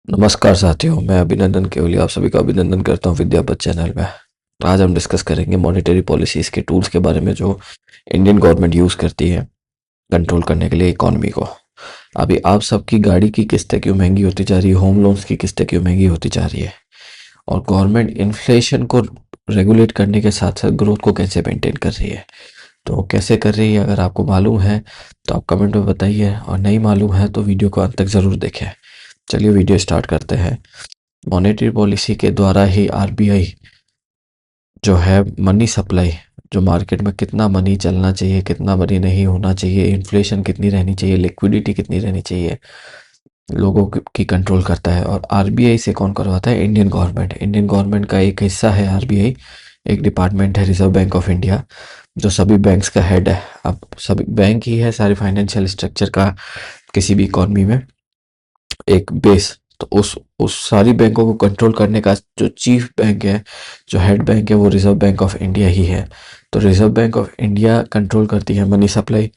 नमस्कार साथियों, मैं अभिनंदन केवली आप सभी का अभिनंदन करता हूँ विद्यापत चैनल में। आज हम डिस्कस करेंगे मॉनेटरी पॉलिसीज़ के टूल्स के बारे में जो इंडियन गवर्नमेंट यूज़ करती है कंट्रोल करने के लिए इकोनॉमी को। अभी आप सबकी गाड़ी की किस्तें क्यों महंगी होती जा रही है, होम लोन्स की किस्तें क्यों महंगी होती जा रही है, और गवर्नमेंट इन्फ्लेशन को रेगुलेट करने के साथ साथ ग्रोथ को कैसे मेंटेन कर रही है। तो कैसे कर रही है, अगर आपको मालूम है तो आप कमेंट में बताइए, और नहीं मालूम है तो वीडियो को अंत तक ज़रूर देखें। चलिए वीडियो स्टार्ट करते हैं। मॉनेटरी पॉलिसी के द्वारा ही आरबीआई जो है मनी सप्लाई, जो मार्केट में कितना मनी चलना चाहिए, कितना मनी नहीं होना चाहिए, इन्फ्लेशन कितनी रहनी चाहिए, लिक्विडिटी कितनी रहनी चाहिए, लोगों की कंट्रोल करता है। और आरबीआई से कौन करवाता है? Indian government. इंडियन गवर्नमेंट का एक हिस्सा है आरबीआई, एक डिपार्टमेंट है रिजर्व बैंक ऑफ इंडिया, जो सभी बैंक्स का हेड है। अब सभी बैंक ही है सारे फाइनेंशियल स्ट्रक्चर का किसी भी इकॉनमी में एक बेस। तो उस सारी बैंकों को कंट्रोल करने का जो चीफ बैंक है, जो हेड बैंक है, वो रिजर्व बैंक ऑफ इंडिया ही है। तो reserve bank of India control करती है money supply.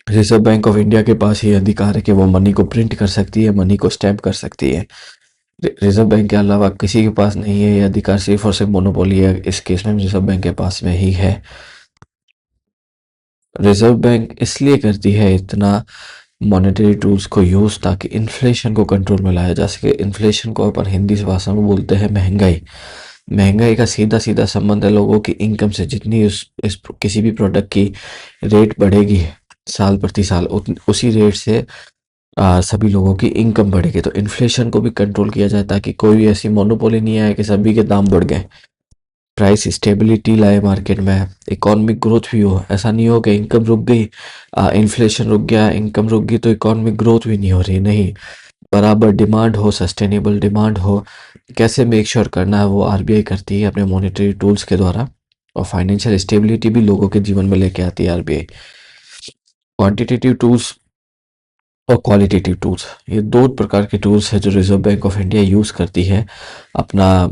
Reserve bank of India के पास ही अधिकार है कि वो मनी को प्रिंट कर सकती है, मनी को स्टैम्प कर सकती है। रिजर्व बैंक के अलावा किसी के पास नहीं है ये अधिकार, सिर्फ और सिर्फ मोनोपोली है इस केस में रिजर्व बैंक के पास में ही है। रिजर्व बैंक इसलिए करती है इतना मॉनेटरी टूल्स को यूज़, ताकि इन्फ्लेशन को कंट्रोल में लाया जा सके। इन्फ्लेशन को अपन हिंदी भाषा में बोलते हैं महंगाई। महंगाई का सीधा सीधा संबंध है लोगों की इनकम से। जितनी इस किसी भी प्रोडक्ट की रेट बढ़ेगी साल प्रति साल, उसी रेट से सभी लोगों की इनकम बढ़ेगी। तो इन्फ्लेशन को भी कंट्रोल किया जाए, ताकि कोई भी ऐसी मोनोपोली नहीं आए कि सभी के दाम बढ़ गए। प्राइस स्टेबिलिटी लाए मार्केट में, इकोनॉमिक ग्रोथ भी हो। ऐसा नहीं हो कि इनकम रुक गई, इन्फ्लेशन रुक गया, इनकम रुक गई तो इकोनॉमिक ग्रोथ भी नहीं हो रही। नहीं, बराबर डिमांड हो, सस्टेनेबल डिमांड हो। कैसे मेक श्योर करना है वो आरबीआई करती है अपने मॉनेटरी टूल्स के द्वारा। और फाइनेंशियल स्टेबिलिटी भी लोगों के जीवन में लेके आती है आरबीआई। क्वांटिटेटिव टूल्स और क्वालिटेटिव टूल्स, ये दो प्रकार के टूल्स है जो reserve bank of India use करती है अपना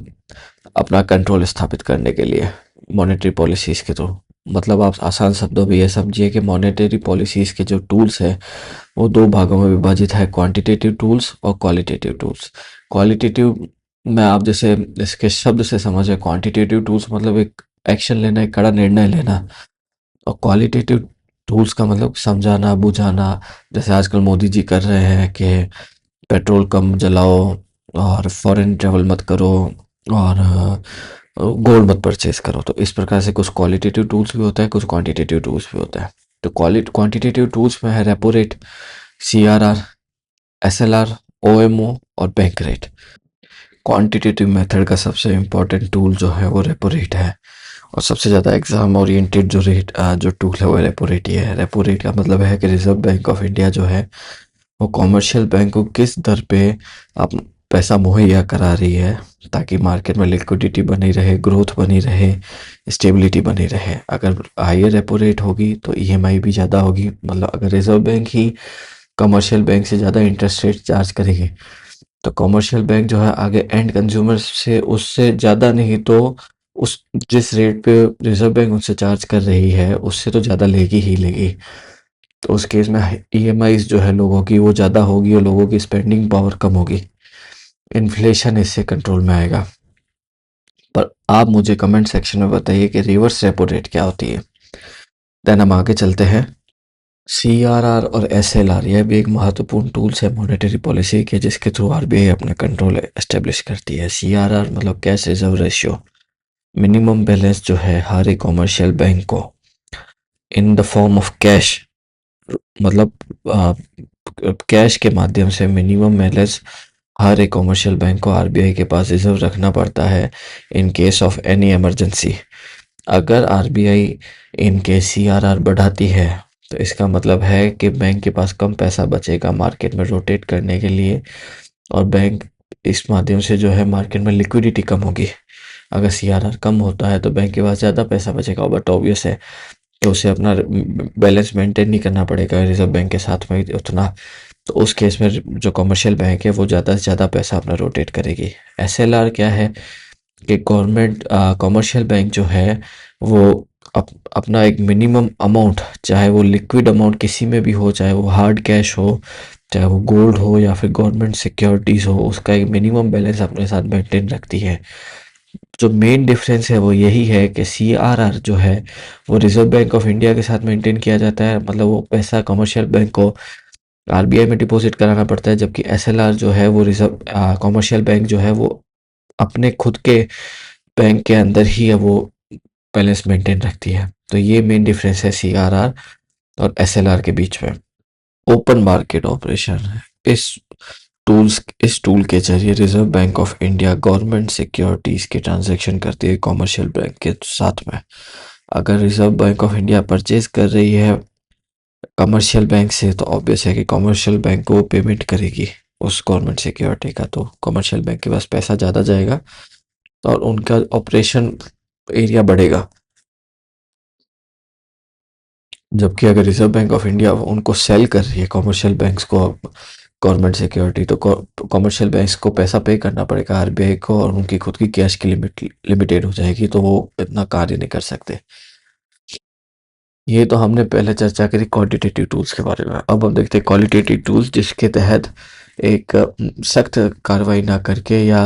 अपना कंट्रोल स्थापित करने के लिए मॉनेटरी पॉलिसीज़ के थ्रू। मतलब आप आसान शब्दों में ये समझिए कि मॉनेटरी पॉलिसीज़ के जो टूल्स है वो दो भागों में विभाजित है, क्वांटिटेटिव टूल्स और क्वालिटेटिव टूल्स। क्वालिटेटिव में आप जैसे इसके शब्द से समझे, क्वांटिटेटिव टूल्स मतलब एक एक्शन लेना, एक कड़ा निर्णय लेना। और क्वालिटेटिव टूल्स का मतलब समझाना, बुझाना। जैसे आजकल मोदी जी कर रहे हैं कि पेट्रोल कम जलाओ, और फॉरेन ट्रैवल मत करो, और गोल्ड मत परचेज करो। तो इस प्रकार से कुछ क्वालिटेटिव टूल्स भी होता है, कुछ क्वांटिटेटिव टूल्स भी होता है। तो क्वांटिटेटिव टूल्स में है repo rate, CRR, SLR, OMO और बैंक रेट। क्वांटिटेटिव मेथड का सबसे इम्पोर्टेंट टूल जो है वो रेपो रेट है। और सबसे ज़्यादा एग्जाम ओरिएंटेड जो टूल है वो रेपो रेट ही है। रेपो रेट का मतलब है कि रिजर्व बैंक ऑफ इंडिया जो है वो कॉमर्शियल बैंक को किस दर पे आप पैसा मुहैया करा रही है, ताकि मार्केट में लिक्विडिटी बनी रहे, ग्रोथ बनी रहे, स्टेबिलिटी बनी रहे। अगर हायर रेपो रेट होगी तो ईएमआई भी ज़्यादा होगी। मतलब अगर रिजर्व बैंक ही कमर्शियल बैंक से ज़्यादा इंटरेस्ट रेट चार्ज करेगी, तो कमर्शियल बैंक जो है आगे एंड कंज्यूमर से उससे ज़्यादा नहीं तो उस जिस रेट पे रिजर्व बैंक उनसे चार्ज कर रही है उससे तो ज़्यादा लेगी ही लेगी। तो उस केस में ईएमआईज जो है लोगों की वो ज़्यादा होगी और लोगों की स्पेंडिंग पावर कम होगी। इन्फ्लेशन इससे कंट्रोल में आएगा। पर आप मुझे कमेंट सेक्शन में बताइए कि रिवर्स रेपो रेट क्या होती है। देन हम आगे चलते हैं। सीआरआर और एसएलआर, यह भी एक महत्वपूर्ण टूल्स है मॉनेटरी पॉलिसी के, जिसके थ्रू आरबीआई अपना कंट्रोल एस्टेब्लिश करती है। सीआरआर मतलब cash reserve ratio, minimum balance जो है हर एक कॉमर्शियल बैंक को in the form of cash, मतलब कैश के माध्यम से मिनिमम बैलेंस हर एक कॉमर्शियल बैंक को आरबीआई के पास रिजर्व रखना पड़ता है in case of any emergency. अगर आरबीआई इन केस सीआरआर बढ़ाती है तो इसका मतलब है कि बैंक के पास कम पैसा बचेगा मार्केट में रोटेट करने के लिए, और बैंक इस माध्यम से जो है मार्केट में लिक्विडिटी कम होगी। अगर सीआरआर कम होता है तो बैंक के पास ज़्यादा पैसा बचेगा, बट ऑब्वियस है कि उसे अपना बैलेंस मेंटेन नहीं करना पड़ेगा रिजर्व बैंक के साथ में उतना। तो उस केस में जो कमर्शियल बैंक है वो ज़्यादा से ज़्यादा पैसा अपना रोटेट करेगी। एसएलआर क्या है कि गवर्नमेंट कमर्शियल बैंक जो है वो अपना एक मिनिमम अमाउंट, चाहे वो लिक्विड अमाउंट किसी में भी हो, चाहे वो हार्ड कैश हो, चाहे वो गोल्ड हो या फिर गवर्नमेंट सिक्योरिटीज़ हो, उसका एक मिनिमम बैलेंस अपने साथ मेंटेन रखती है। जो मेन डिफरेंस है वो यही है कि सीआरआर जो है वो रिजर्व बैंक ऑफ इंडिया के साथ मेंटेन किया जाता है, मतलब वो पैसा कमर्शियल बैंक को आरबीआई में डिपॉजिट कराना पड़ता है, जबकि एसएलआर जो है वो रिजर्व कमर्शियल बैंक जो है वो अपने खुद के बैंक के अंदर ही है वो बैलेंस मेंटेन रखती है। तो ये मेन डिफरेंस है सीआरआर और एसएलआर के बीच में। ओपन मार्केट ऑपरेशन है इस टूल के जरिए reserve bank of India government securities के ट्रांजैक्शन करती है कॉमर्शियल बैंक के साथ में। अगर reserve bank of India purchase कर रही है कमर्शियल बैंक से, तो ऑब्वियस है कि कमर्शियल बैंक को पेमेंट करेगी उस गवर्नमेंट सिक्योरिटी का, तो कमर्शियल बैंक के पास पैसा ज़्यादा जाएगा और उनका ऑपरेशन एरिया बढ़ेगा। जबकि अगर रिजर्व बैंक ऑफ इंडिया उनको सेल कर रही है कमर्शियल बैंक्स को गवर्नमेंट सिक्योरिटी, तो कमर्शियल बैंक्स को पैसा पे करना पड़ेगा आरबीआई को, और उनकी खुद की कैश की लिमिटेड हो जाएगी, तो वो इतना कार्य नहीं कर सकते। ये तो हमने पहले चर्चा करी क्वांटिटेटिव टूल्स के बारे में। अब हम देखते हैं क्वालिटेटिव टूल्स, जिसके तहत एक सख्त कार्रवाई ना करके या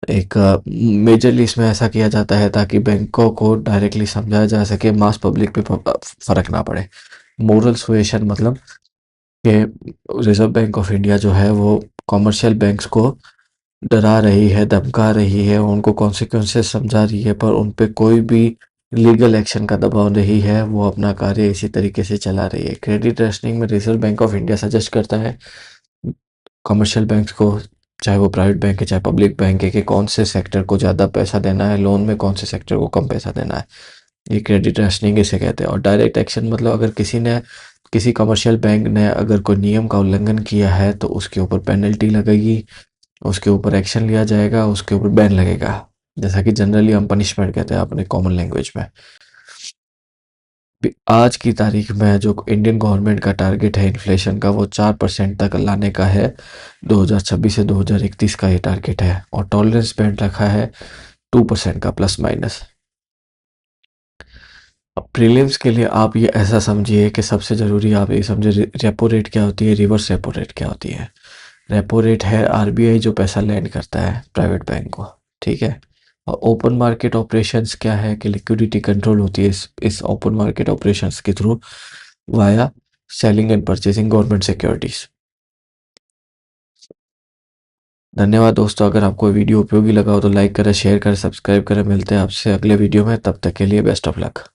एक मेजरली इसमें ऐसा किया जाता है ताकि बैंकों को डायरेक्टली समझाया जा सके, मास पब्लिक पे फर्क ना पड़े। मोरल सुएशन मतलब कि रिजर्व बैंक ऑफ इंडिया जो है वो कमर्शियल बैंक्स को डरा रही है, धमका रही है, उनको कॉन्सिक्वेंसेस समझा रही है, पर उन पे कोई भी लीगल एक्शन का दबाव नहीं है, वो अपना कार्य इसी तरीके से चला रही है। क्रेडिट रेशनिंग में reserve bank of India suggest करता है कमर्शियल बैंक्स को, चाहे वो प्राइवेट बैंक है चाहे पब्लिक बैंक है, कि कौन से सेक्टर को ज़्यादा पैसा देना है लोन में, कौन से सेक्टर को कम पैसा देना है। ये क्रेडिट रेशनिंग इसे कहते हैं। और डायरेक्ट एक्शन मतलब अगर किसी कमर्शियल बैंक ने अगर कोई नियम का उल्लंघन किया है तो उसके ऊपर पेनल्टी लगेगी, उसके ऊपर एक्शन लिया जाएगा, उसके ऊपर बैन लगेगा, जैसा कि जनरली हम पनिशमेंट कहते हैं अपने कॉमन लैंग्वेज में। आज की तारीख में जो इंडियन गवर्नमेंट का टारगेट है इन्फ्लेशन का, वो 4% तक लाने का है। 2026 से 2031 का ये टारगेट है, और टॉलरेंस बैंड रखा है 2% का प्लस माइनस। अब प्रीलिम्स के लिए आप ये ऐसा समझिए कि सबसे ज़रूरी आप ये समझे रेपो रेट क्या होती है, रिवर्स रेपो रेट क्या होती है। रेपो रेट है आरबीआई जो पैसा लैंड करता है प्राइवेट बैंक को, ठीक है। और ओपन मार्केट ऑपरेशंस क्या है कि लिक्विडिटी कंट्रोल होती है इस ओपन मार्केट ऑपरेशंस के through via selling and purchasing government securities. धन्यवाद दोस्तों, अगर आपको वीडियो उपयोगी लगा हो तो लाइक करें, शेयर करें, सब्सक्राइब करें। मिलते हैं आपसे अगले वीडियो में, तब तक के लिए बेस्ट ऑफ लक।